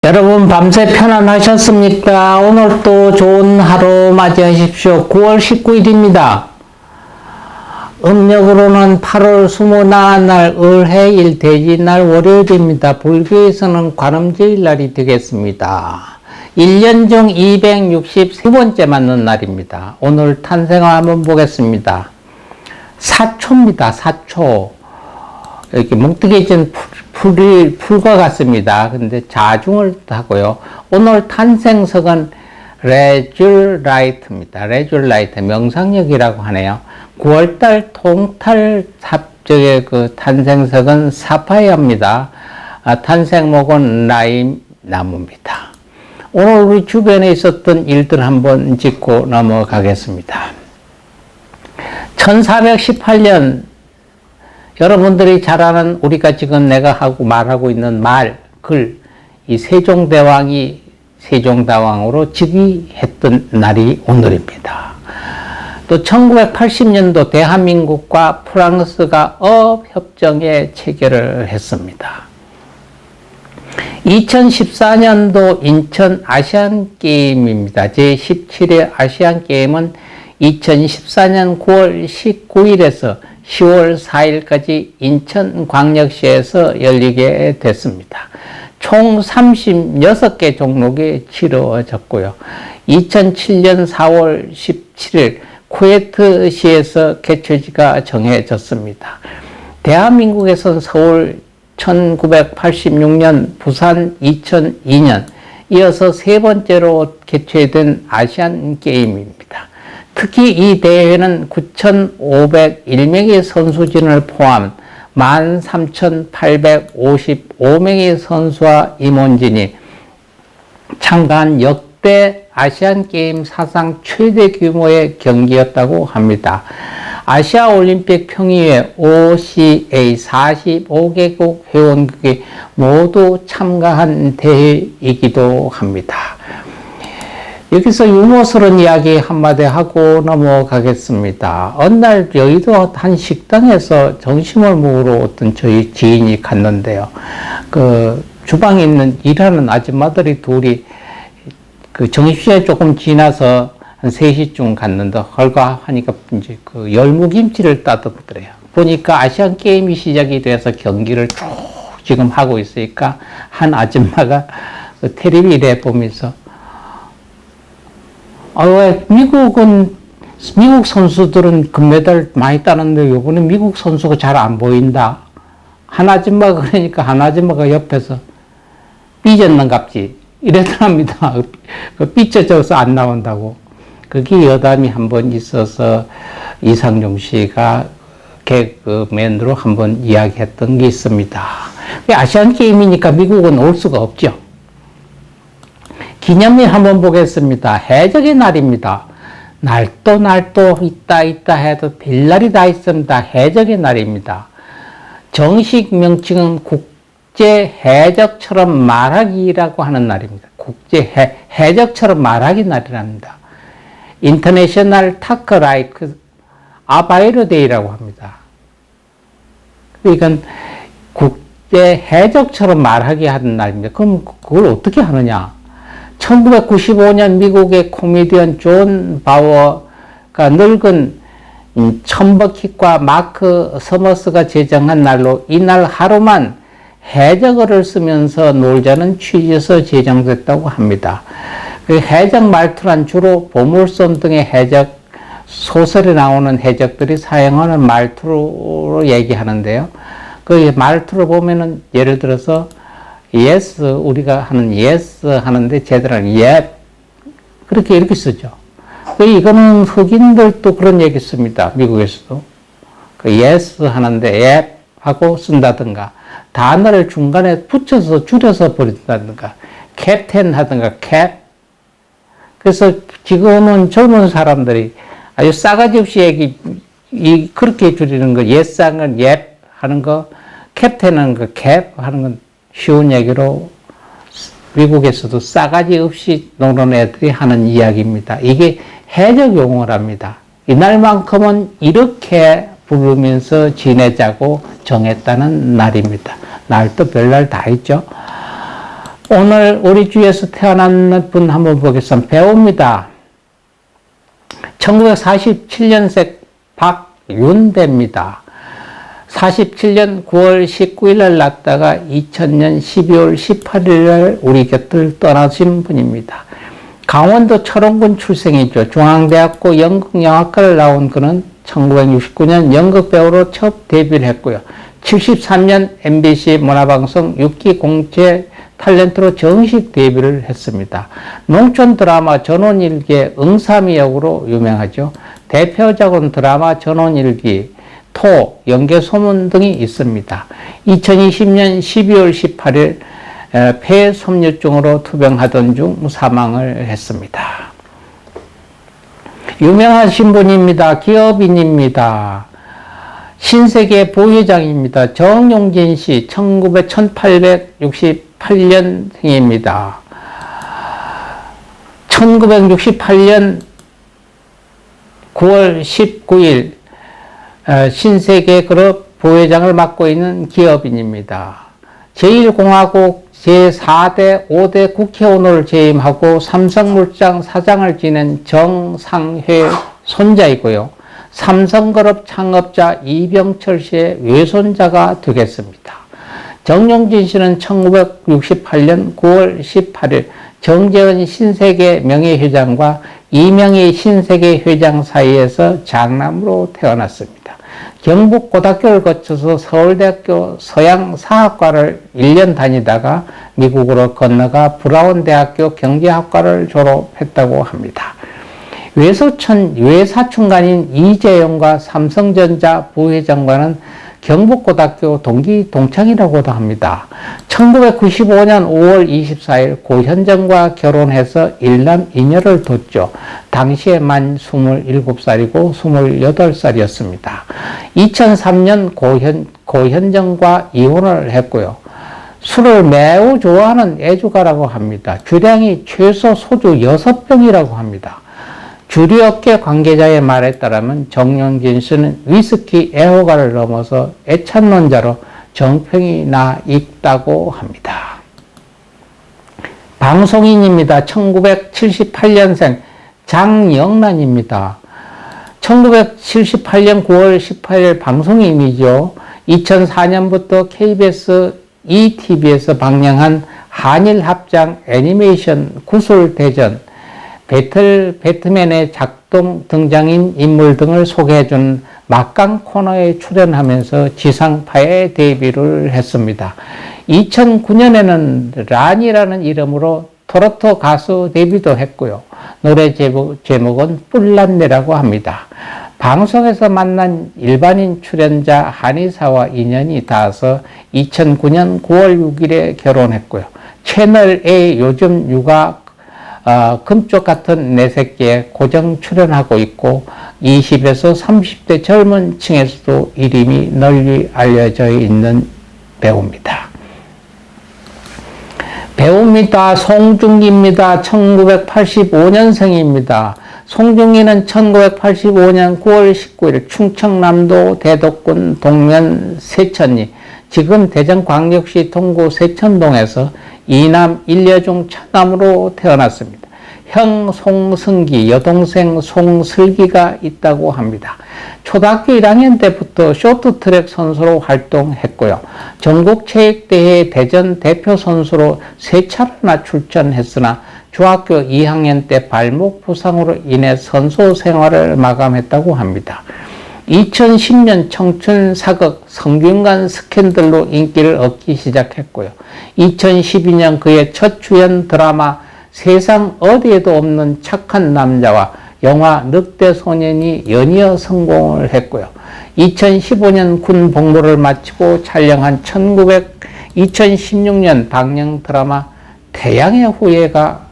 여러분 밤새 편안하셨습니까? 오늘 또 좋은 하루 맞이하십시오. 9월 19일입니다. 음력으로는 8월 21날 을해일 대지날 월요일입니다. 불교에서는 관음제일 날이 되겠습니다. 1년 중 263번째 맞는 날입니다. 오늘 탄생을 한번 보겠습니다. 사초입니다. 사초. 이렇게 뭉뚱해진 풀과 같습니다. 근데 자중을 하고요. 오늘 탄생석은 레줄라이트입니다. 레줄라이트, 명상력이라고 하네요. 9월달 통탈 삽적의 그 탄생석은 사파이어입니다. 탄생목은 라임 나무입니다. 오늘 우리 주변에 있었던 일들 한번 짚고 넘어가겠습니다. 1418년 여러분들이 잘 아는 우리가 지금 내가 말하고 있는 글, 이 세종대왕이 세종대왕으로 즉위했던 날이 오늘입니다. 또 1980년도 대한민국과 프랑스가 어업협정에 체결을 했습니다. 2014년도 인천 아시안게임입니다. 제17회 아시안게임은 2014년 9월 19일에서 10월 4일까지 인천광역시에서 열리게 됐습니다. 총 36개 종목이 치러졌고요. 2007년 4월 17일 쿠웨이트시에서 개최지가 정해졌습니다. 대한민국에서는 서울 1986년, 부산 2002년, 이어서 세 번째로 개최된 아시안게임입니다. 특히 이 대회는 9,501명의 선수진을 포함 13,855명의 선수와 임원진이 참가한 역대 아시안게임 사상 최대 규모의 경기였다고 합니다. 아시아올림픽 평의회 OCA 45개국 회원국이 모두 참가한 대회이기도 합니다. 여기서 유머스러운 이야기 한마디 하고 넘어가겠습니다. 어느 날 여의도 한 식당에서 점심을 먹으러 어떤 저희 지인이 갔는데요. 그 주방에 있는 일하는 아줌마들이 둘이 그 점심시간이 조금 지나서 한 3시쯤 갔는데 헐가하니까 이제 그 열무김치를 따듬더래요. 보니까 아시안 게임이 시작이 돼서 경기를 쭉 지금 하고 있으니까 한 아줌마가 그 텔레비를 보면서 왜 미국 선수들은 금메달 많이 따는데 요번에 미국 선수가 잘 안 보인다. 한 아줌마가 그러니까 한 아줌마가 옆에서 삐졌는갑지 이랬답니다. 삐져져서 안 나온다고. 그게 여담이 한번 있어서 이상용 씨가 개그맨으로 한번 이야기했던 게 있습니다. 아시안 게임이니까 미국은 올 수가 없죠. 기념일 한번 보겠습니다. 해적의 날입니다. 날도 있다 해도 별날이 다 있습니다. 해적의 날입니다. 정식 명칭은 국제 해적처럼 말하기라고 하는 날입니다. 국제 해적처럼 말하기 날이랍니다. 인터내셔널 타커 라이크 아바이러 데이라고 합니다. 그러니까 국제 해적처럼 말하기 하는 날입니다. 그럼 그걸 어떻게 하느냐? 1995년 미국의 코미디언 존 바워가 늙은 첨버킷과 마크 서머스가 제정한 날로 이날 하루만 해적어를 쓰면서 놀자는 취지에서 제정됐다고 합니다. 그 해적 말투란 주로 보물선 등의 해적 소설에 나오는 해적들이 사용하는 말투로 얘기하는데요. 그 말투를 보면은 예를 들어서 yes, 우리가 하는 yes 하는데 제대로는 yep. 이렇게 쓰죠. 이거는 흑인들도 그런 얘기 씁니다. 미국에서도. yes 하는데 yep 하고 쓴다든가, 단어를 중간에 붙여서 줄여서 버린다든가, captain 하든가 cap. 그래서 지금은 젊은 사람들이 아주 싸가지 없이 그렇게 줄이는 거, yes 하는 건 yep 하는 거, captain은 그 cap 하는 건 쉬운 얘기로 미국에서도 싸가지 없이 노는 애들이 하는 이야기입니다. 이게 해적 용어랍니다. 이날만큼은 이렇게 부르면서 지내자고 정했다는 날입니다. 날도 별날 다 있죠. 오늘 우리 주위에서 태어난 분 한번 보겠습니다. 배우입니다. 1947년생 박윤배입니다. 47년 9월 19일 날 났다가 2000년 12월 18일 날 우리 곁을 떠나신 분입니다. 강원도 철원군 출생이죠. 중앙대학교 연극영화과를 나온 그는 1969년 연극배우로 첫 데뷔를 했고요. 73년 MBC 문화방송 6기 공채 탤런트로 정식 데뷔를 했습니다. 농촌 드라마 전원일기의 응삼이 역으로 유명하죠. 대표작은 드라마 전원일기, 토, 연개소문 등이 있습니다. 2020년 12월 18일 폐섬유증으로 투병하던 중 사망을 했습니다. 유명하신 분입니다. 기업인입니다. 신세계 부회장입니다. 정용진 씨 1868년생입니다. 1968년 9월 19일 신세계그룹 부회장을 맡고 있는 기업인입니다. 제1공화국 제4대 5대 국회의원을 재임하고 삼성물장 사장을 지낸 정상회 손자이고요. 삼성그룹 창업자 이병철 씨의 외손자가 되겠습니다. 정용진 씨는 1968년 9월 18일 정재은 신세계 명예회장과 이명희 신세계 회장 사이에서 장남으로 태어났습니다. 경북고등학교를 거쳐서 서울대학교 서양사학과를 1년 다니다가 미국으로 건너가 브라운대학교 경제학과를 졸업했다고 합니다. 외사촌간인 이재용과 삼성전자 부회장과는 경북고등학교 동기 동창이라고도 합니다. 1995년 5월 24일 고현정과 결혼해서 일남 이녀를 뒀죠. 당시에 만 27살이고 28살이었습니다. 2003년 고현정과 이혼을 했고요. 술을 매우 좋아하는 애주가라고 합니다. 주량이 최소 소주 6병이라고 합니다. 주류업계 관계자의 말에 따르면 정용진 씨는 위스키 애호가를 넘어서 애찬론자로 정평이 나 있다고 합니다. 방송인입니다. 1978년생 장영란입니다. 1978년 9월 18일 방송인이죠. 2004년부터 KBS ETV에서 방영한 한일합작 애니메이션 구슬대전 배트맨의 작동 등장인 인물 등을 소개해준 막강 코너에 출연하면서 지상파에 데뷔를 했습니다. 2009년에는 란이라는 이름으로 트로트 가수 데뷔도 했고요. 노래 제목은 뿔났네라고 합니다. 방송에서 만난 일반인 출연자 한의사와 인연이 닿아서 2009년 9월 6일에 결혼했고요. 채널A 요즘 육아 금쪽 같은 내 새끼에 고정 출연하고 있고 20에서 30대 젊은 층에서도 이름이 널리 알려져 있는 배우입니다. 배우입니다. 송중기입니다. 1985년생입니다. 송중기는 1985년 9월 19일 충청남도 대덕군 동면 세천리, 지금 대전광역시 동구 세천동에서 이남 일녀중 첫남으로 태어났습니다. 형 송승기, 여동생 송슬기가 있다고 합니다. 초등학교 1학년 때부터 쇼트트랙 선수로 활동했고요. 전국체육대회 대전 대표 선수로 3차례나 출전했으나 중학교 2학년 때 발목 부상으로 인해 선수 생활을 마감했다고 합니다. 2010년 청춘 사극 성균관 스캔들로 인기를 얻기 시작했고요. 2012년 그의 첫 주연 드라마 세상 어디에도 없는 착한 남자와 영화 늑대소년이 연이어 성공을 했고요. 2015년 군 복무를 마치고 촬영한 2016년 방영 드라마 태양의 후예가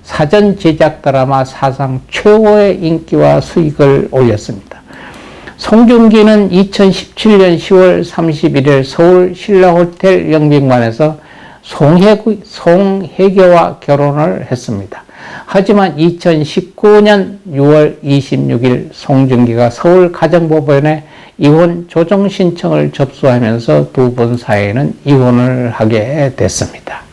사전 제작 드라마 사상 최고의 인기와 수익을 올렸습니다. 송중기는 2017년 10월 31일 서울 신라호텔 영빈관에서 송혜교와 결혼을 했습니다. 하지만 2019년 6월 26일 송중기가 서울 가정법원에 이혼 조정 신청을 접수하면서 두 분 사이에는 이혼을 하게 됐습니다.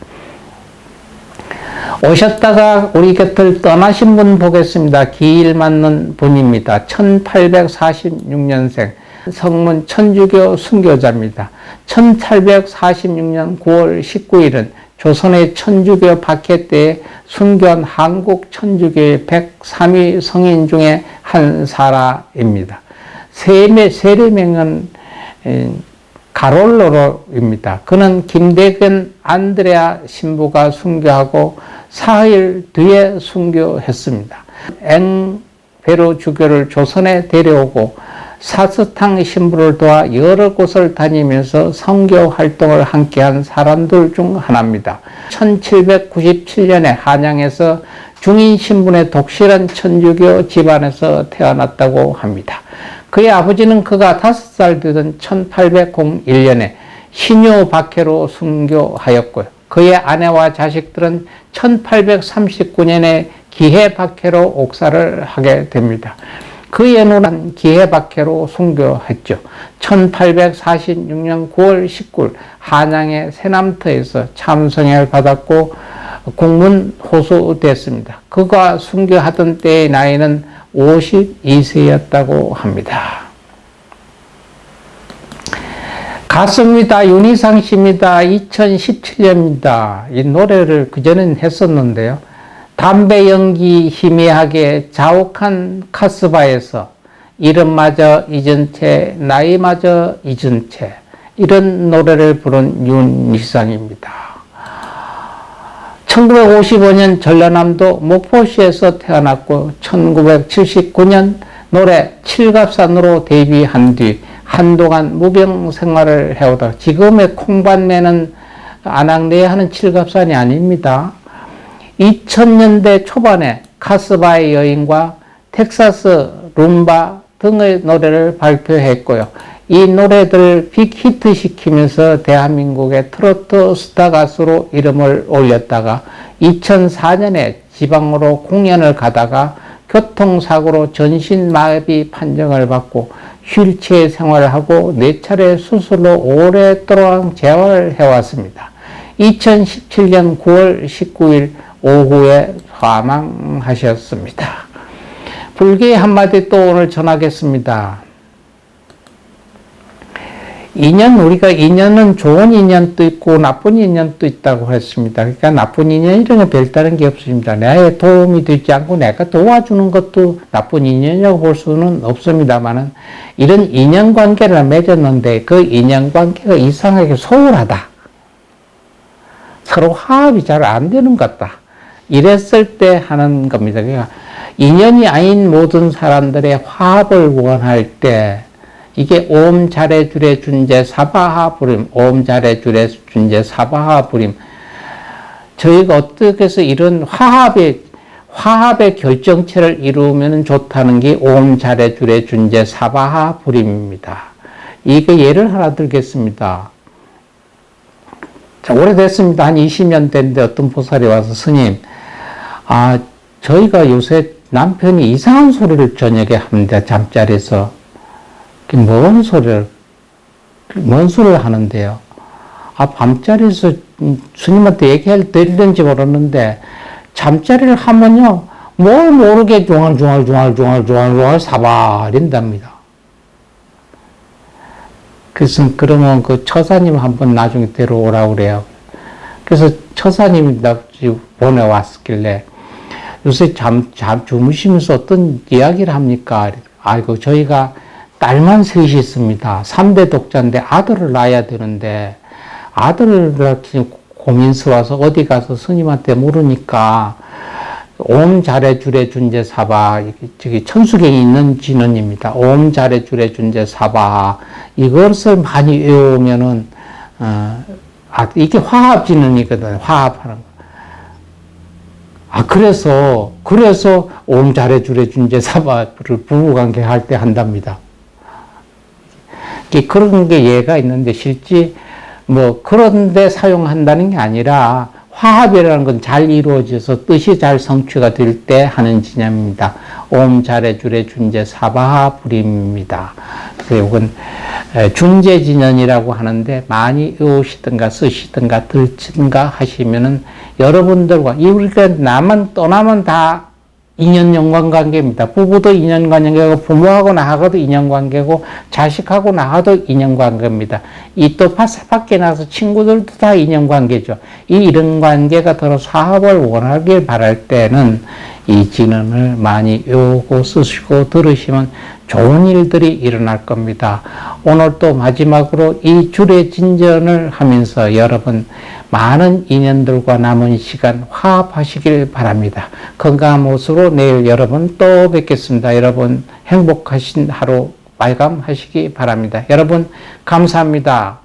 오셨다가 우리 곁을 떠나신 분 보겠습니다. 기일 맞는 분입니다. 1846년생 성문 천주교 순교자입니다. 1846년 9월 19일은 조선의 천주교 박해 때에 순교한 한국 천주교의 103위 성인 중에 한 사람입니다. 세례명은 가롤로입니다. 그는 김대근 안드레아 신부가 순교하고 사흘 뒤에 순교했습니다. 엥베르 주교를 조선에 데려오고 사스탕 신부를 도와 여러 곳을 다니면서 선교 활동을 함께한 사람들 중 하나입니다. 1797년에 한양에서 중인 신분의 독실한 천주교 집안에서 태어났다고 합니다. 그의 아버지는 그가 5살 되던 1801년에 신유 박해로 순교하였고요. 그의 아내와 자식들은 1839년에 기해 박해로 옥사를 하게 됩니다. 그의 누나는 기해 박해로 순교했죠. 1846년 9월 19일 한양의 새남터에서 참성을 받았고 국문 호수됐습니다. 그가 순교하던 때의 나이는 52세였다고 합니다. 가수입니다. 윤희상 씨입니다. 2017년입니다. 이 노래를 그전엔 했었는데요. 담배 연기 희미하게 자욱한 카스바에서 이름마저 잊은 채 나이마저 잊은 채 이런 노래를 부른 윤희상입니다. 1955년 전라남도 목포시에서 태어났고 1979년 노래 칠갑산으로 데뷔한 뒤 한동안 무병 생활을 해오다 지금의 콩반매는 안악내야 하는 칠갑산이 아닙니다. 2000년대 초반에 카스바의 여인과 텍사스 룸바 등의 노래를 발표했고요. 이 노래들을 빅히트 시키면서 대한민국의 트로트 스타 가수로 이름을 올렸다가 2004년에 지방으로 공연을 가다가 교통사고로 전신마비 판정을 받고 휠체어 생활을 하고 4차례 수술로 오랫동안 재활을 해왔습니다. 2017년 9월 19일 오후에 사망하셨습니다. 불교의 한마디 또 오늘 전하겠습니다. 우리가 인연은 좋은 인연도 있고 나쁜 인연도 있다고 했습니다. 그러니까 나쁜 인연이라는 별다른 게 없습니다. 나의 도움이 되지 않고 내가 도와주는 것도 나쁜 인연이라고 볼 수는 없습니다만은 이런 인연관계를 맺었는데 그 인연관계가 이상하게 소홀하다. 서로 화합이 잘 안 되는 것 같다. 이랬을 때 하는 겁니다. 그러니까 인연이 아닌 모든 사람들의 화합을 원할 때 이게 옴 자레주레 준제 사바하 부림, 옴 자레주레 준제 사바하 부림. 저희가 어떻게 해서 이런 화합의 결정체를 이루면 좋다는 게 옴 자레주레 준제 사바하 부림입니다. 이게 예를 하나 들겠습니다. 자, 오래됐습니다. 한 20년 됐는데 어떤 보살이 와서 스님, 저희가 요새 남편이 이상한 소리를 저녁에 합니다. 잠자리에서. 뭔 소리를 하는데요? 밤자리에서 스님한테 얘기할 들리는지 모르는데, 잠자리를 하면요, 뭘 모르게 중얼중얼 사발인답니다. 그래서 그러면 그 처사님 한번 나중에 데려오라고 그래요. 그래서 처사님이 나 보내왔길래, 요새 주무시면서 어떤 이야기를 합니까? 아이고, 저희가 딸만 셋이 있습니다. 3대 독자인데 아들을 낳아야 되는데, 아들을 낳기 고민스러워서 어디 가서 스님한테 물으니까, 옴 자레주레 준제 사바, 저기 천수경에 있는 진언입니다. 옴 자레주레 준제 사바, 이것을 많이 외우면은, 이게 화합 진언이거든요. 화합하는 거. 그래서 옴 자레주레 준제 사바를 부부관계 할 때 한답니다. 그런 게 예가 있는데 실제 그런데 사용한다는 게 아니라 화합이라는 건 잘 이루어져서 뜻이 잘 성취가 될 때 하는 진념입니다. 옴 자레주레 준제 사바하 불임입니다. 이건 중재진연이라고 하는데 많이 외우시든가 쓰시든가 들든가 하시면은 여러분들과 우리가 떠나면 다 인연 연관관계입니다. 부부도 인연관계고 부모하고 나하고도 인연관계고 자식하고 나하고도 인연관계입니다. 이 또 밖에 나서 친구들도 다 인연관계죠. 이 인연관계가 더러 사업을 원하길 바랄 때는 이 진언을 많이 외우고 쓰시고 들으시면 좋은 일들이 일어날 겁니다. 오늘 또 마지막으로 이 줄의 진전을 하면서 여러분 많은 인연들과 남은 시간 화합하시길 바랍니다. 건강한 모습으로 내일 여러분 또 뵙겠습니다. 여러분 행복하신 하루 마감하시기 바랍니다. 여러분 감사합니다.